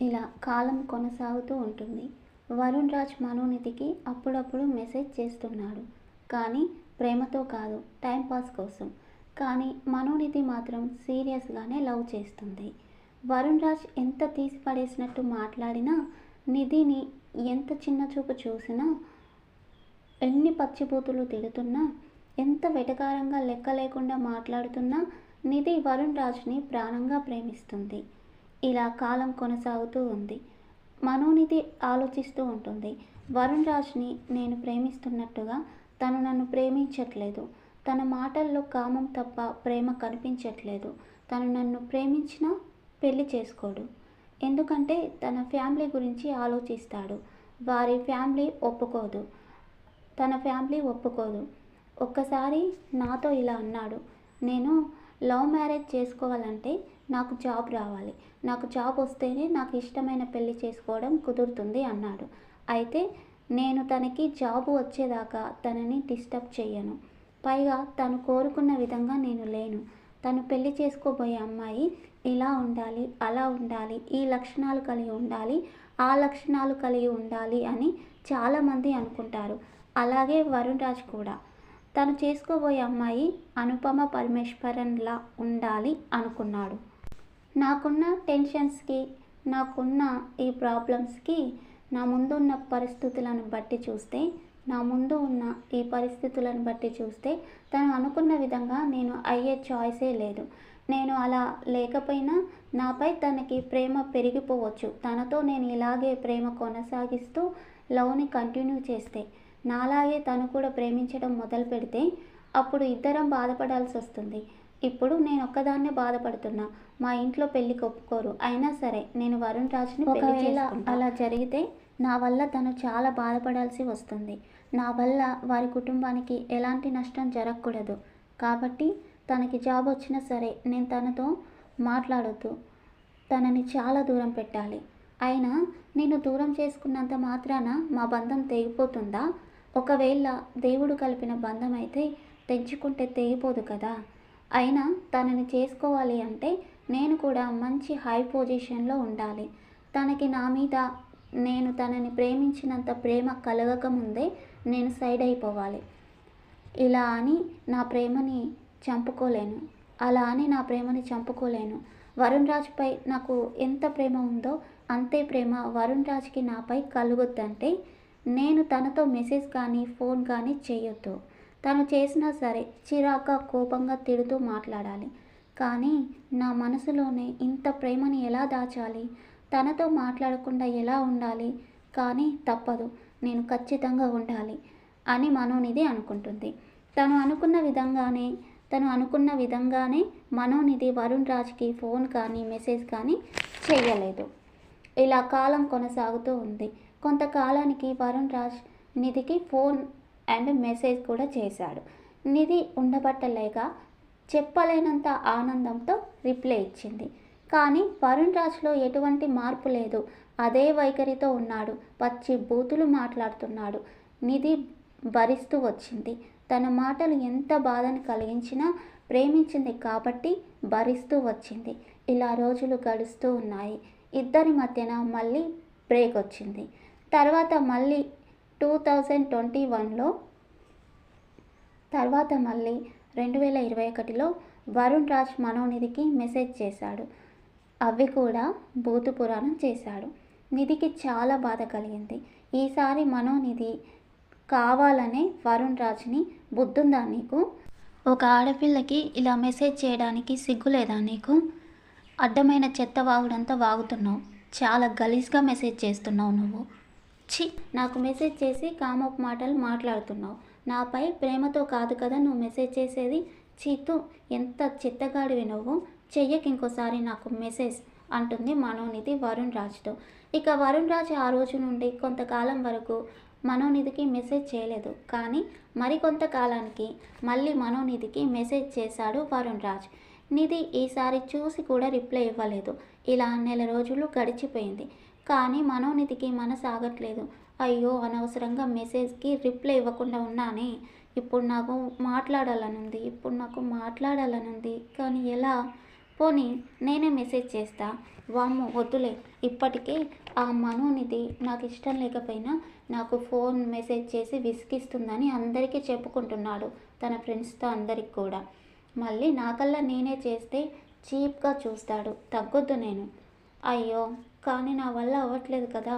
ఇలా కాలం కొనసాగుతూ ఉంటుంది. వరుణ్ రాజ్ మనోనిధికి అప్పుడప్పుడు మెసేజ్ చేస్తున్నాడు. కానీ ప్రేమతో కాదు, టైంపాస్ కోసం. కానీ మనోనిధి మాత్రం సీరియస్గానే లవ్ చేస్తుంది. వరుణ్ రాజ్ ఎంత తీసి పడేసినట్టు మాట్లాడినా, నిధిని ఎంత చిన్నచూపు చూసినా, ఎన్ని పచ్చిబూతులు తిడుతున్నా, ఎంత వెటకారంగా లెక్క లేకుండా మాట్లాడుతున్నా నిధి వరుణ్ రాజ్ని ప్రాణంగా ప్రేమిస్తుంది. ఇలా కాలం కొనసాగుతూ ఉంది. మనోనిధి ఆలోచిస్తూ ఉంటుంది, వరుణ్ రాజ్ని నేను ప్రేమిస్తున్నట్టుగా తను నన్ను ప్రేమించట్లేదు. తన మాటల్లో కామం తప్ప ప్రేమ కనిపించట్లేదు. తను నన్ను ప్రేమించినా పెళ్లి చేసుకోడు. ఎందుకంటే తన ఫ్యామిలీ గురించి ఆలోచిస్తాడు. వారి ఫ్యామిలీ ఒప్పుకోదు. తన ఫ్యామిలీ ఒప్పుకోదు. ఒక్కసారి నాతో ఇలా అన్నాడు, నేను లవ్ మ్యారేజ్ చేసుకోవాలంటే నాకు జాబ్ రావాలి. నాకు జాబ్ వస్తేనే నాకు ఇష్టమైన పెళ్లి చేసుకోవడం కుదురుతుంది అన్నాడు. అయితే నేను తనకి జాబ్ వచ్చేదాకా తనని డిస్టర్బ్ చెయ్యను. పైగా తను కోరుకున్న విధంగా నేను లేను. తను పెళ్లి చేసుకోబోయే అమ్మాయి ఇలా ఉండాలి, అలా ఉండాలి, ఈ లక్షణాలు కలిగి ఉండాలి, ఆ లక్షణాలు కలిగి ఉండాలి అని చాలామంది అనుకుంటారు. అలాగే వరుణ్ రాజ్ కూడా తను చేసుకోబోయే అమ్మాయి అనుపమ పరమేశ్వరన్లా ఉండాలి అనుకున్నాడు. నాకున్న టెన్షన్స్కి, నాకున్న ఈ ప్రాబ్లమ్స్కి, నా ముందు ఉన్న పరిస్థితులను బట్టి చూస్తే, తను అనుకున్న విధంగా నేను అయ్యే చాయిసే లేదు. నేను అలా లేకపోయినా నాపై తనకి ప్రేమ పెరిగిపోవచ్చు. తనతో నేను ఇలాగే ప్రేమ కొనసాగిస్తూ లవ్ని కంటిన్యూ చేస్తే, నాలాగే తను కూడా ప్రేమించడం మొదలు పెడితే అప్పుడు ఇద్దరం బాధపడాల్సి వస్తుంది. ఇప్పుడు నేను ఒక్కదాన్నే బాధపడుతున్నా. మా ఇంట్లో పెళ్ళికి ఒప్పుకోరు. అయినా సరే నేను వరుణ్ రాజ్ని పెళ్లి చేసుకుంటా. అలా జరిగితే నా వల్ల తను చాలా బాధపడాల్సి వస్తుంది. నా వల్ల వారి కుటుంబానికి ఎలాంటి నష్టం జరగకూడదు. కాబట్టి తనకి జాబ్ వచ్చినా సరే నేను తనతో మాట్లాడొద్దు. తనని చాలా దూరం పెట్టాలి. అయినా నేను దూరం చేసుకున్నంత మాత్రాన మా బంధం తెగిపోతుందా? ఒకవేళ దేవుడు కలిపిన బంధం అయితే తెంచుకుంటే తెగిపోదు కదా. అయినా తనని చేసుకోవాలి అంటే నేను కూడా మంచి హై పొజిషన్లో ఉండాలి. తనకి నా మీద నేను తనని ప్రేమించినంత ప్రేమ కలగకముందే నేను సైడ్ అయిపోవాలి. ఇలా అని నా ప్రేమని చంపుకోలేను. అలా అని నా ప్రేమని చంపుకోలేను. వరుణ్ రాజ్పై నాకు ఎంత ప్రేమ ఉందో అంతే ప్రేమ వరుణ్ రాజ్కి నాపై కలుగుద్దంటే నేను తనతో మెసేజ్ కానీ ఫోన్ కానీ చేయొద్దు. తను చేసినా సరే చిరాగ్గా కోపంగా తిడుతూ మాట్లాడాలి. కానీ నా మనసులోనే ఇంత ప్రేమని ఎలా దాచాలి? తనతో మాట్లాడకుండా ఎలా ఉండాలి? కానీ తప్పదు, నేను ఖచ్చితంగా ఉండాలి అని మనోనిధి అనుకుంటుంది. తను అనుకున్న విధంగానే మనోనిధి వరుణ్ రాజ్కి ఫోన్ కానీ మెసేజ్ కానీ చేయలేదు. ఇలా కాలం కొనసాగుతూ ఉంది. కొంతకాలానికి వరుణ్ రాజ్ నిధికి ఫోన్ అండ్ మెసేజ్ కూడా చేశాడు. నిధి ఉండబట్టలేక చెప్పలేనంత ఆనందంతో రిప్లై ఇచ్చింది. కానీ వరుణ్ రాజ్లో ఎటువంటి మార్పు లేదు. అదే వైఖరితో ఉన్నాడు. పచ్చి బూతులు మాట్లాడుతున్నాడు. నిధి భరిస్తూ వచ్చింది. తన మాటలు ఎంత బాధని కలిగించినా ప్రేమించింది కాబట్టి భరిస్తూ వచ్చింది. ఇలా రోజులు గడుస్తూ ఉన్నాయి. ఇద్దరి మధ్యన మళ్ళీ బ్రేక్ వచ్చింది. తర్వాత మళ్ళీ 2021లో వరుణ్ రాజ్ మనోనిధికి మెసేజ్ చేశాడు. అవి కూడా భూతు పురాణం చేశాడు. నిధికి చాలా బాధ కలిగింది. ఈసారి మనోనిధి కావాలనే వరుణ్ రాజ్ని, బుద్ధుందా నీకు? ఒక ఆడపిల్లకి ఇలా మెసేజ్ చేయడానికి సిగ్గులేదా నీకు? అడ్డమైన చెత్త వాగుడంతా వాగుతున్నావు. చాలా గలీజ్గా మెసేజ్ చేస్తున్నావు నువ్వు. ఛీ, నాకు మెసేజ్ చేసి కామపు మాటలు మాట్లాడుతున్నావు. నాపై ప్రేమతో కాదు కదా నువ్వు మెసేజ్ చేసేది. చీతు, ఎంత చెత్తగాడివి నువ్వు. చెయ్యకి ఇంకోసారి నాకు మెసేజ్ అంటుంది మనోనిధి వరుణ్ రాజ్తో. ఇక వరుణ్ రాజ్ ఆ రోజు నుండి కొంతకాలం వరకు మనోనిధికి మెసేజ్ చేయలేదు. కానీ మరికొంతకాలానికి మళ్ళీ మనోనిధికి మెసేజ్ చేశాడు వరుణ్ రాజ్. నిధి ఈసారి చూసి కూడా రిప్లై ఇవ్వలేదు. ఇలా నెల రోజులు గడిచిపోయింది. కానీ మనోనిధికి మనసు ఆగట్లేదు. అయ్యో, అనవసరంగా మెసేజ్కి రిప్లై ఇవ్వకుండా ఉన్నానే. ఇప్పుడు నాకు మాట్లాడాలనుంది. కానీ ఎలా? పోనీ నేనే మెసేజ్ చేస్తా. వామ్మో వద్దులే, ఇప్పటికే ఆ మనోనిధి నాకు ఇష్టం లేకపోయినా నాకు ఫోన్ మెసేజ్ చేసి విసిగిస్తుందని అందరికీ చెప్పుకుంటున్నాడు, తన ఫ్రెండ్స్తో అందరికి కూడా. మళ్ళీ నాకల్లా నేనే చేస్తే చీప్గా చూస్తాడు, తగ్గొద్దు నేను. అయ్యో, కానీ నా వల్ల అవ్వట్లేదు కదా.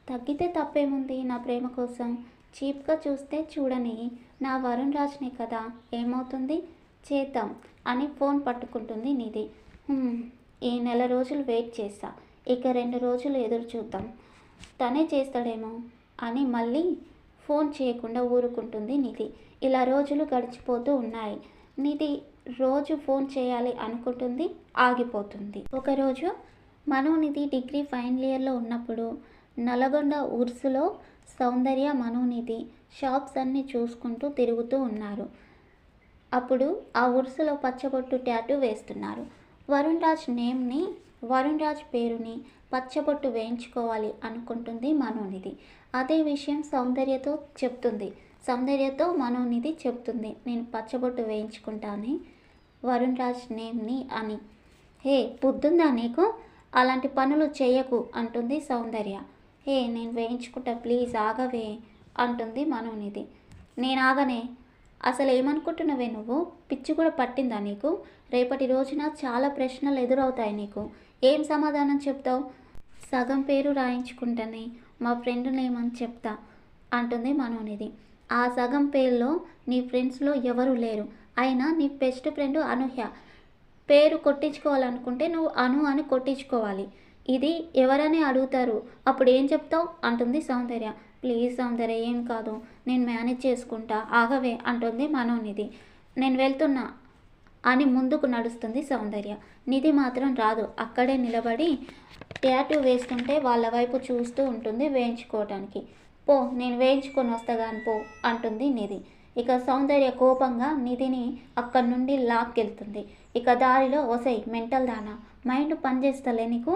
తగ్గితే తప్పేముంది నా ప్రేమ కోసం. చీప్గా చూస్తే చూడని, నా వరుణ్ రాజ్నే కదా, ఏమవుతుంది, చేద్దాం అని ఫోన్ పట్టుకుంటుంది నిధి. ఈ నెల రోజులు వెయిట్ చేస్తా, ఇక 2 రోజులు ఎదురు చూద్దాం, తనే చేస్తాడేమో అని మళ్ళీ ఫోన్ చేయకుండా ఊరుకుంటుంది నిధి. ఇలా రోజులు గడిచిపోతూ ఉన్నాయి. నిధి రోజు ఫోన్ చేయాలి అనుకుంటుంది, ఆగిపోతుంది. ఒకరోజు మనోనిధి డిగ్రీ ఫైనల్ ఇయర్లో ఉన్నప్పుడు నల్గొండ ఉర్సులో సౌందర్య మనోనిధి షాప్స్ అన్నీ చూసుకుంటూ తిరుగుతూ ఉన్నారు. అప్పుడు ఆ ఉర్సులో పచ్చబొట్టు టాటూ వేస్తున్నారు. వరుణ్ రాజ్ పేరుని పచ్చబొట్టు వేయించుకోవాలి అనుకుంటుంది మనోనిధి. అదే విషయం సౌందర్యతో మనోనిధి చెప్తుంది, నేను పచ్చబొట్టు వేయించుకుంటాను వరుణ్ రాజ్ నేమ్ని అని. హే, బుద్ధుందా నీకు, అలాంటి పనులు చేయకు అంటుంది సౌందర్య. హే, నేను వేయించుకుంటా, ప్లీజ్ ఆగవే అంటుంది మనోనిధి. నేను ఆగనే, అసలు ఏమనుకుంటున్నావే నువ్వు, పిచ్చి కూడా పట్టిందా నీకు? రేపటి రోజున చాలా ప్రశ్నలు ఎదురవుతాయి నీకు, ఏం సమాధానం చెప్తావు? సగం పేరు రాయించుకుంటానే మా ఫ్రెండ్ నేమ్ అని చెప్తా అంటుంది మనోనిధి. ఆ సగం పేరులో నీ ఫ్రెండ్స్లో ఎవరు లేరు, అయినా నీ బెస్ట్ ఫ్రెండ్ అనూహ్య. పేరు కొట్టించుకోవాలనుకుంటే నువ్వు అను అని కొట్టించుకోవాలి. ఇది ఎవరని అడుగుతారు, అప్పుడు ఏం చెప్తావు అంటుంది సౌందర్య. ప్లీజ్ సౌందర్య, ఏం కాదు, నేను మేనేజ్ చేసుకుంటా, ఆగవే అంటుంది మనోనిధి. నేను వెళ్తున్నా అని ముందుకు నడుస్తుంది సౌందర్య. నిధి మాత్రం రాదు, అక్కడే నిలబడి టాటూ వేస్తుంటే వాళ్ళ వైపు చూస్తూ ఉంటుంది వేయించుకోవటానికి. పో, నేను వేయించుకొని వస్తాగాని పో అంటుంది నిధి. ఇక సౌందర్య కోపంగా నిధిని అక్కడి నుండి లాక్కెళ్తుంది. ఇక దారిలో, ఒసై మెంటల్ దానా, మైండ్ పనిచేస్తలే నీకు?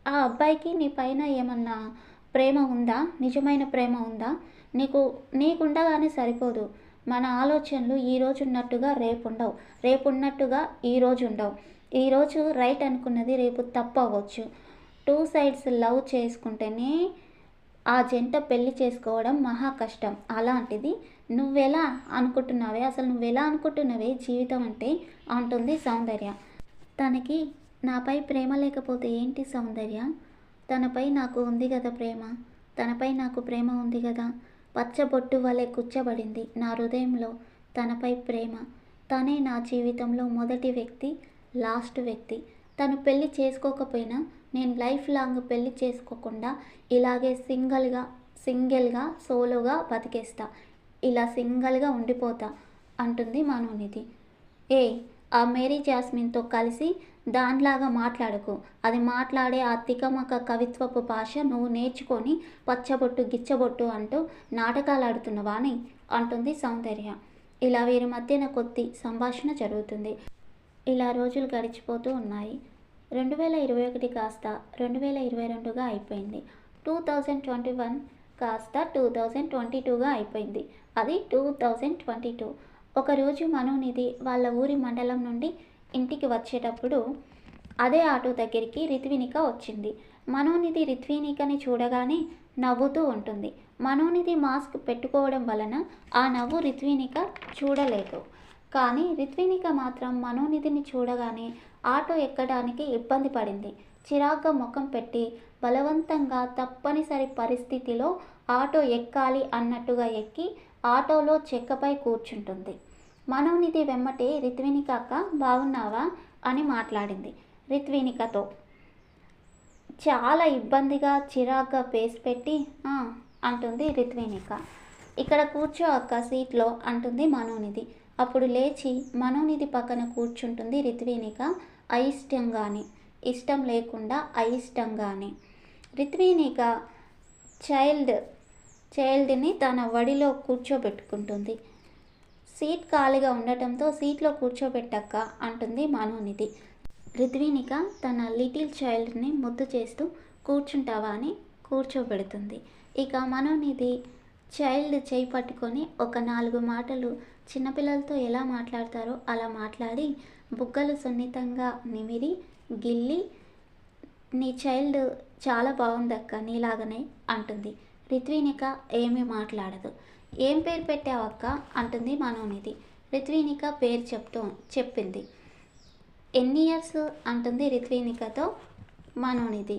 ఆ అబ్బాయికి నీ పైన ఏమన్నా ప్రేమ ఉందా, నిజమైన ప్రేమ ఉందా? నీకుండగానే సరిపోదు. మన ఆలోచనలు ఈరోజు ఉన్నట్టుగా రేపుండవు, రేపున్నట్టుగా ఈరోజు ఉండవు. ఈరోజు రైట్ అనుకున్నది రేపు తప్పు అవ్వచ్చు. 2 సైడ్స్ లవ్ చేసుకుంటేనే ఆ జంట పెళ్లి చేసుకోవడం మహా కష్టం. అలాంటిది నువ్వెలా అనుకుంటున్నావే జీవితం అంటే అంటుంది సౌందర్య. తనకి నాపై ప్రేమ లేకపోతే ఏంటి సౌందర్య, తనపై నాకు ఉంది కదా ప్రేమ, తనపై నాకు ప్రేమ ఉంది కదా. పచ్చబొట్టు వలె కూర్చబడింది నా హృదయంలో తనపై ప్రేమ. తనే నా జీవితంలో మొదటి వ్యక్తి, లాస్ట్ వ్యక్తి. తను పెళ్లి చేసుకోకపోయినా నేను లైఫ్ లాంగ్ పెళ్లి చేసుకోకుండా ఇలాగే సింగిల్గా సోలోగా బతికేస్తా, ఇలా సింగిల్గా ఉండిపోతా అంటుంది మనోనిధి. ఆ మేరీ జాస్మిన్తో కలిసి దానిలాగా మాట్లాడకు. అది మాట్లాడే ఆ తికమక కవిత్వపు భాష నువ్వు నేర్చుకొని పచ్చబొట్టు గిచ్చబొట్టు అంటూ నాటకాలు ఆడుతున్నవాని అంటుంది సౌందర్య. ఇలా వీరి మధ్యన కొద్ది సంభాషణ జరుగుతుంది. ఇలా రోజులు గడిచిపోతూ ఉన్నాయి. 2021 కాస్త 2022గా అయిపోయింది. 2021 కాస్త 2022గా అయిపోయింది. అది 2022. ఒకరోజు మనోనిధి వాళ్ళ ఊరి మండలం నుండి ఇంటికి వచ్చేటప్పుడు అదే ఆటో దగ్గరికి రిత్వినిక వచ్చింది. మనోనిధి రిత్వినికని చూడగానే నవ్వుతూ ఉంటుంది. మనోనిధి మాస్క్ పెట్టుకోవడం వలన ఆ నవ్వు రిత్వినిక చూడలేదు. కానీ రిత్వినిక మాత్రం మనోనిధిని చూడగానే ఆటో ఎక్కడానికి ఇబ్బంది పడింది. చిరాగ్గా ముఖం పెట్టి బలవంతంగా తప్పనిసరి పరిస్థితిలో ఆటో ఎక్కాలి అన్నట్టుగా ఎక్కి ఆటోలో చెక్కపై కూర్చుంటుంది. మనోనిధి వెమ్మటే రిత్వినిక అక్క బాగున్నావా అని మాట్లాడింది. రిత్వినికతో చాలా ఇబ్బందిగా చిరాగ్గా పేసి పెట్టి అంటుంది రిత్వినిక. ఇక్కడ కూర్చో అక్క సీట్లో అంటుంది మనోనిధి. అప్పుడు లేచి మనోనిధి పక్కన కూర్చుంటుంది రిత్వినిక అయిష్టంగానే, ఇష్టం లేకుండా అయిష్టంగానే. రిత్వినిక చైల్డ్ని తన వడిలో కూర్చోబెట్టుకుంటుంది. సీట్ ఖాళీగా ఉండటంతో సీట్లో కూర్చోబెట్టక్క అంటుంది మనోనిధి. రిత్వినిక తన లిటిల్ చైల్డ్ని ముద్దు చేస్తూ కూర్చుంటావా అని కూర్చోబెడుతుంది. ఇక మనోనిధి చైల్డ్ చేయి పట్టుకొని ఒక 4 మాటలు చిన్నపిల్లలతో ఎలా మాట్లాడతారో అలా మాట్లాడి బుగ్గలు సున్నితంగా నిమిరి గిల్లి, నీ చైల్డ్ చాలా బాగుందక్క నీలాగనే అంటుంది. రిత్వినిక ఏమీ మాట్లాడదు. ఏం పేరు పెట్టావక్క అంటుంది మనోనిధి. రిత్వినిక పేరు చెప్పింది. ఎన్ని ఇయర్స్ అంటుంది రిత్వినికతో మనోనిధి.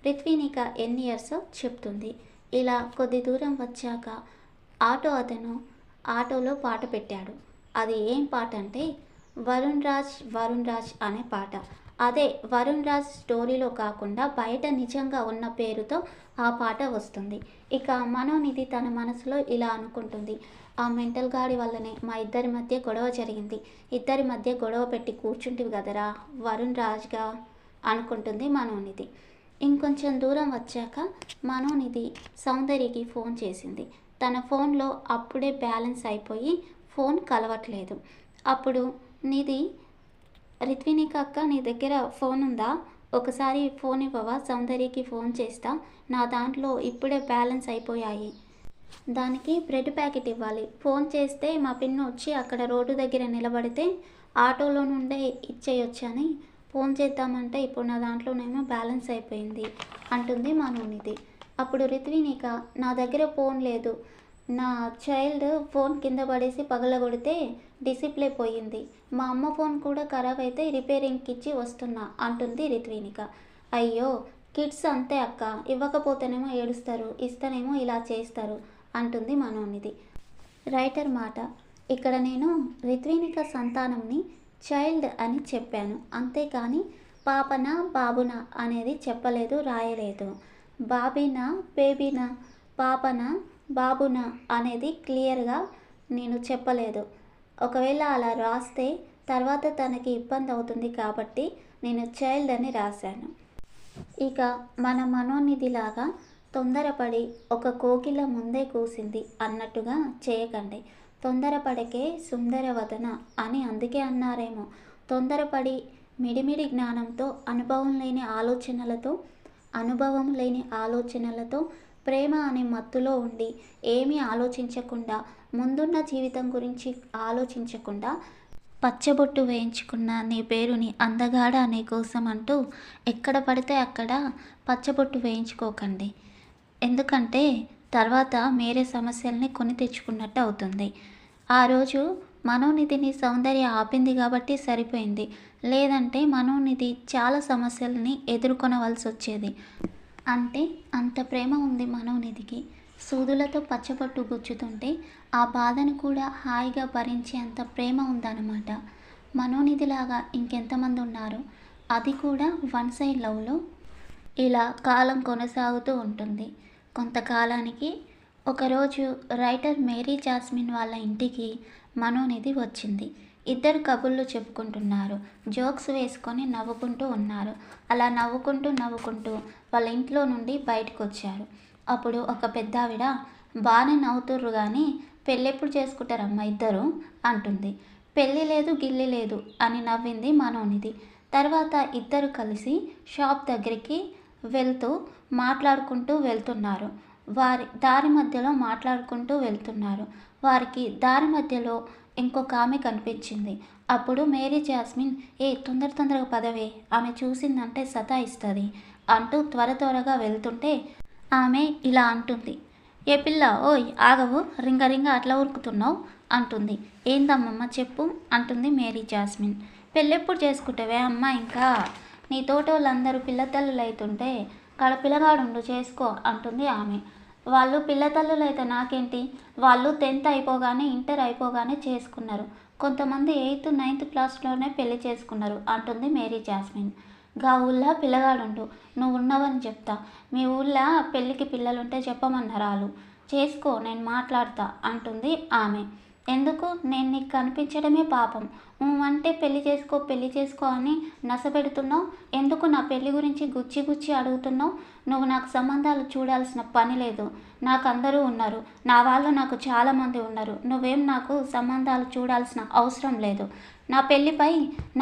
రిత్వినిక ఎన్ని ఇయర్స్ చెప్తుంది. ఇలా కొద్ది దూరం వచ్చాక అతను ఆటోలో పాట పెట్టాడు. అది ఏం పాట అంటే వరుణ్ రాజ్ అనే పాట. అదే వరుణ్ రాజ్ స్టోరీలో కాకుండా బయట నిజంగా ఉన్న పేరుతో ఆ పాట వస్తుంది. ఇక మనోనిధి తన మనసులో ఇలా అనుకుంటుంది, ఆ మెంటల్ గాడి వల్లనే మా ఇద్దరి మధ్య గొడవ జరిగింది. ఇద్దరి మధ్య గొడవ పెట్టి కూర్చుంటివి కదరా వరుణ్ రాజ్గా అనుకుంటుంది మనోనిధి. ఇంకొంచెం దూరం వచ్చాక మనోనిధి సౌందర్యకి ఫోన్ చేసింది. తన ఫోన్లో అప్పుడే బ్యాలెన్స్ అయిపోయి ఫోన్ కలవట్లేదు. అప్పుడు నిధి, రిత్వినిక అక్క నీ దగ్గర ఫోన్ ఉందా, ఒకసారి ఫోన్ ఇవ్వవా, సౌందర్యకి ఫోన్ చేస్తా, నా దాంట్లో ఇప్పుడే బ్యాలెన్స్ అయిపోయాయి, దానికి బ్రెడ్ ప్యాకెట్ ఇవ్వాలి, ఫోన్ చేస్తే మా పిన్ను వచ్చి అక్కడ రోడ్డు దగ్గర నిలబడితే ఆటోలో నుండే ఇచ్చేయొచ్చని ఫోన్ చేద్దామంటే ఇప్పుడు నా దాంట్లోనేమో బ్యాలెన్స్ అయిపోయింది అంటుంది మనోనిధి. అప్పుడు రిత్వినిక, నా దగ్గర ఫోన్ లేదు, నా చైల్డ్ ఫోన్ కింద పడేసి పగలగొడితే డిసిప్లే పోయింది, మా అమ్మ ఫోన్ కూడా ఖరాబ్ అయితే రిపేరింగ్కి ఇచ్చి వస్తున్నా అంటుంది రిత్వినిక. అయ్యో కిడ్స్ అంతే అక్క, ఇవ్వకపోతేనేమో ఏడుస్తారు, ఇస్తేనేమో ఇలా చేస్తారు అంటుంది మనోనిధి. రైటర్ మాట, ఇక్కడ నేను రిత్వినిక సంతానంని చైల్డ్ అని చెప్పాను, అంతేకాని పాపనా బాబునా అనేది చెప్పలేదు, రాయలేదు. బాబీనా బేబీనా, పాపనా బాబునా అనేది క్లియర్గా నేను చెప్పలేదు. ఒకవేళ అలా రాస్తే తర్వాత తనకి ఇబ్బంది అవుతుంది కాబట్టి నేను చైల్డ్ అని రాశాను. ఇక మన మనోనిధిలాగా తొందరపడి ఒక కోకిల ముందే కూసింది అన్నట్టుగా చేయకండి. తొందరపడకే సుందరవదన అని అందుకే అన్నారేమో. తొందరపడి మిడిమిడి జ్ఞానంతో అనుభవం లేని ఆలోచనలతో ప్రేమ అనే మత్తులో ఉండి ఏమీ ఆలోచించకుండా, ముందున్న జీవితం గురించి ఆలోచించకుండా పచ్చబొట్టు వేయించుకున్న నీ పేరుని అందగాడ అనే కోసం అంటూ ఎక్కడ పడితే అక్కడ పచ్చబొట్టు వేయించుకోకండి. ఎందుకంటే తర్వాత మీరే సమస్యల్ని కొని తెచ్చుకున్నట్టు అవుతుంది. ఆ రోజు మనోనిధిని సౌందర్య ఆపింది కాబట్టి సరిపోయింది, లేదంటే మనోనిధి చాలా సమస్యల్ని ఎదుర్కొనవలసి వచ్చేది. అంటే అంత ప్రేమ ఉంది మనోనిధికి. సూదులతో పచ్చబొట్టు గుచ్చుతుంటే ఆ బాధను కూడా హాయిగా భరించే అంత ప్రేమ ఉందన్నమాట. మనోనిధిలాగా ఇంకెంతమంది ఉన్నారు, అది కూడా వన్ సైడ్ లవ్లో. ఇలా కాలం కొనసాగుతూ ఉంటుంది. కొంతకాలానికి ఒకరోజు రైటర్ మేరీ జాస్మిన్ వాళ్ళ ఇంటికి మనోనిధి వచ్చింది. ఇద్దరు కబుర్లు చెప్పుకుంటున్నారు, జోక్స్ వేసుకొని నవ్వుకుంటూ ఉన్నారు. అలా నవ్వుకుంటూ వాళ్ళ ఇంట్లో నుండి బయటకు వచ్చారు. అప్పుడు ఒక పెద్దావిడ, బాగానే నవ్వుతుర్రు కానీ పెళ్ళెప్పుడు చేసుకుంటారమ్మా ఇద్దరు అంటుంది. పెళ్ళి లేదు గిల్లి లేదు అని నవ్వింది మనోనిధి. తర్వాత ఇద్దరు కలిసి షాప్ దగ్గరికి మాట్లాడుకుంటూ వెళ్తున్నారు. వారికి దారి మధ్యలో ఇంకొక ఆమె కనిపించింది. అప్పుడు మేరీ జాస్మిన్, తొందరగా పదవే, ఆమె చూసిందంటే సతాయిస్తుంది అంటూ త్వరగా వెళ్తుంటే ఆమె ఇలా అంటుంది, ఏ పిల్ల ఓయ్ ఆగవు, రింగ అట్లా ఉరుకుతున్నావు అంటుంది. ఏందమ్మమ్మ చెప్పు అంటుంది మేరీ జాస్మిన్. పెళ్ళెప్పుడు చేసుకుంటావే అమ్మ, ఇంకా నీ తోటోళ్ళందరూ పిల్లతల్లులు అవుతుంటే కాడ పిల్లగాడుండు చేసుకో అంటుంది ఆమె. వాళ్ళు పిల్లతల్లులు అయితే నాకేంటి, వాళ్ళు 10th అయిపోగానే ఇంటర్ అయిపోగానే చేసుకున్నారు, కొంతమంది 8th 9th క్లాస్లోనే పెళ్లి చేసుకున్నారు అంటుంది మేరీ జాస్మిన్. గా ఊళ్ళో పిల్లగాడుండు, నువ్వు ఉన్నావని చెప్తా, మీ ఊళ్ళో పెళ్ళికి పిల్లలుంటే చెప్పమన్నారు వాళ్ళు, చేసుకో నేను మాట్లాడతా అంటుంది ఆమె. ఎందుకు, నేను నీకు కనిపించడమే పాపం, అంటే పెళ్లి చేసుకో అని నసపెడుతున్నావు, ఎందుకు నా పెళ్లి గురించి గుచ్చి అడుగుతున్నావు, నువ్వు నాకు సంబంధాలు చూడాల్సిన పని లేదు, నాకు అందరూ ఉన్నారు, నా వాళ్ళు నాకు చాలామంది ఉన్నారు, నువ్వేం నాకు సంబంధాలు చూడాల్సిన అవసరం లేదు, నా పెళ్ళిపై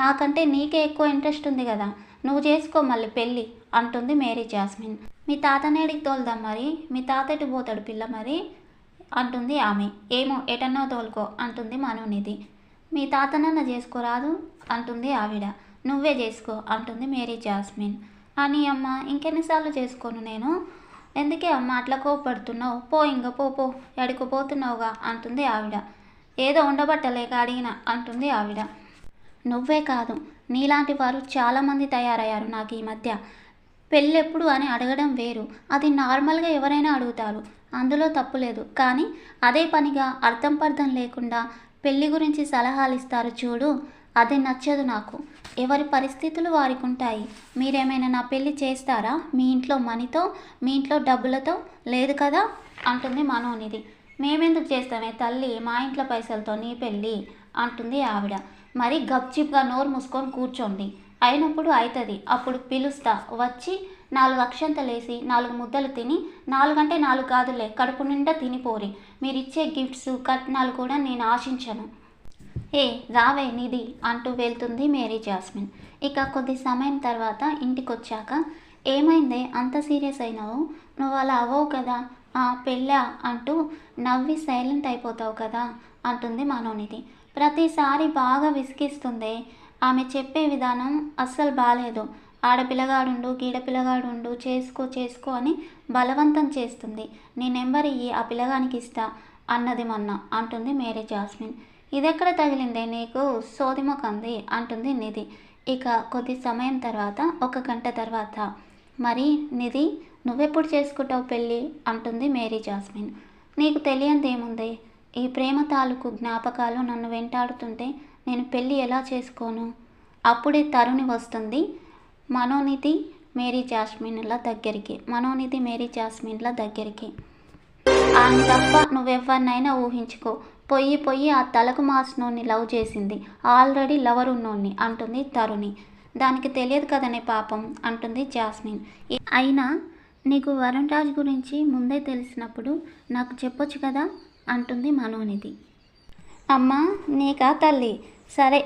నాకంటే నీకే ఎక్కువ ఇంట్రెస్ట్ ఉంది కదా, నువ్వు చేసుకో మళ్ళీ పెళ్ళి అంటుంది మేరీ జాస్మిన్. మీ తాతనేడికి తోలుదాం మరి, మీ తాత ఎటు పోతాడు పిల్ల మరి అంటుంది ఆమె. ఏమో ఎటన్నా తోలుకో అంటుంది మనోనిధి. మీ తాతనన్న చేసుకోరాదు అంటుంది ఆవిడ. నువ్వే చేసుకో అంటుంది మేరీ జాస్మిన్. అని అమ్మ ఇంకెన్నిసార్లు చేసుకోను నేను, ఎందుకే అమ్మ అట్లా కోపడుతున్నావు, పో ఇంక పో పో ఎడుకుపోతున్నావుగా అంటుంది ఆవిడ. ఏదో ఉండబట్టలేక అడిగిన అంటుంది ఆవిడ. నువ్వే కాదు, నీలాంటి వారు చాలామంది తయారయ్యారు నాకు ఈ మధ్య. పెళ్ళెప్పుడు అని అడగడం వేరు, అది నార్మల్గా ఎవరైనా అడుగుతారు, అందులో తప్పులేదు. కానీ అదే పనిగా అర్థం పర్థం లేకుండా పెళ్ళి గురించి సలహాలు ఇస్తారు చూడు, అది నచ్చదు నాకు. ఎవరి పరిస్థితులు వారికి ఉంటాయి. మీరేమైనా నా పెళ్ళి చేస్తారా మీ ఇంట్లో మనీతో, మీ ఇంట్లో డబ్బులతో? లేదు కదా అంటుంది మనోనిధి. మేమెందుకు చేస్తామే తల్లి, మా ఇంట్లో పైసలతో నీ పెళ్ళి అంటుంది ఆవిడ. మరి గప్చిప్గా నోరు మూసుకొని కూర్చోండి, అయినప్పుడు అవుతుంది, అప్పుడు పిలుస్తా వచ్చి 4 అక్షంతలేసి 4 ముద్దలు తిని, 4 అంటే 4 కాదులే కడుపు నిండా తినిపోరి. మీరిచ్చే గిఫ్ట్స్ కట్నాలు కూడా నేను ఆశించను. ఏ రావే నిధి అంటూ వెళ్తుంది మేరీ జాస్మిన్. ఇక కొద్ది సమయం తర్వాత ఇంటికొచ్చాక, ఏమైందే అంత సీరియస్ అయినావు, నువ్వు అలా అవ్వవు కదా, పెళ్ళా అంటూ నవ్వి సైలెంట్ అయిపోతావు కదా అంటుంది మనోనిధి. ప్రతిసారి బాగా విసిగిస్తుందే, ఆమె చెప్పే విధానం అస్సలు బాలేదు. ఆడపిల్లగాడుండు గీడపిల్లగాడుండు చేసుకో చేసుకో అని బలవంతం చేస్తుంది. నీ నెంబర్ ఇయ్యి, ఆ పిల్లగానికి ఇస్తా అన్నది మొన్న అంటుంది మేరీ జాస్మిన్. ఇదెక్కడ తగిలిందే నీకు సోదిమొకంది అంటుంది నిధి. ఇక కొద్ది సమయం తర్వాత, 1 గంట తర్వాత, మరి నిధి నువ్వెప్పుడు చేసుకుంటావు పెళ్ళి అంటుంది మేరీ జాస్మిన్. నీకు తెలియంది ఏముంది, ఈ ప్రేమ తాలూకు జ్ఞాపకాలు నన్ను వెంటాడుతుంటే నేను పెళ్ళి ఎలా చేసుకోను? అప్పుడే తరుణి వస్తుంది మనోనిధి మేరీ జాస్మిన్ల దగ్గరికి. ఆయన తప్ప నువ్వెవరినైనా ఊహించుకో, పొయ్యి ఆ తలకు మాసినోన్ని లవ్ చేసింది, ఆల్రెడీ లవర్ ఉన్నోన్ని అంటుంది తరుణి. దానికి తెలియదు కదనే పాపం అంటుంది జాస్మిన్. అయినా నీకు వరుణ్ రాజ్ గురించి ముందే తెలిసినప్పుడు నాకు చెప్పొచ్చు కదా అంటుంది మనోనిధి. అమ్మా నీకా తల్లి, సరే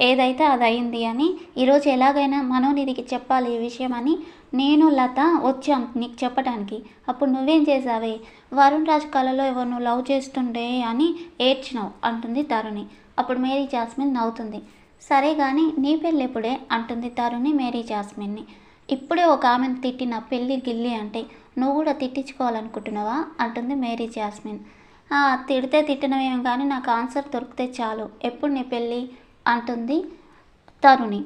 ఏదైతే అది అయింది అని ఈరోజు ఎలాగైనా మనోనిధికి చెప్పాలి ఈ విషయం అని నేను లత వచ్చాం నీకు చెప్పడానికి. అప్పుడు నువ్వేం చేసావే, వరుణ్ రాజ్ కళలో ఎవరు నువ్వు లవ్ చేస్తుండే అని ఏడ్చినావు అంటుంది తరుణి. అప్పుడు మేరీ జాస్మిన్ నవ్వుతుంది. సరే కానీ నీ పెళ్ళి ఎప్పుడే అంటుంది తరుణి మేరీ జాస్మిన్ని. ఇప్పుడే ఒక ఆమెను తిట్టిన పెళ్ళి గిల్లి అంటే నువ్వు కూడా తిట్టించుకోవాలనుకుంటున్నావా అంటుంది మేరీ జాస్మిన్. తిడితే తిట్టినవేం కానీ నాకు ఆన్సర్ దొరికితే చాలు, ఎప్పుడు నీ పెళ్ళి అంటుంది తరుణి.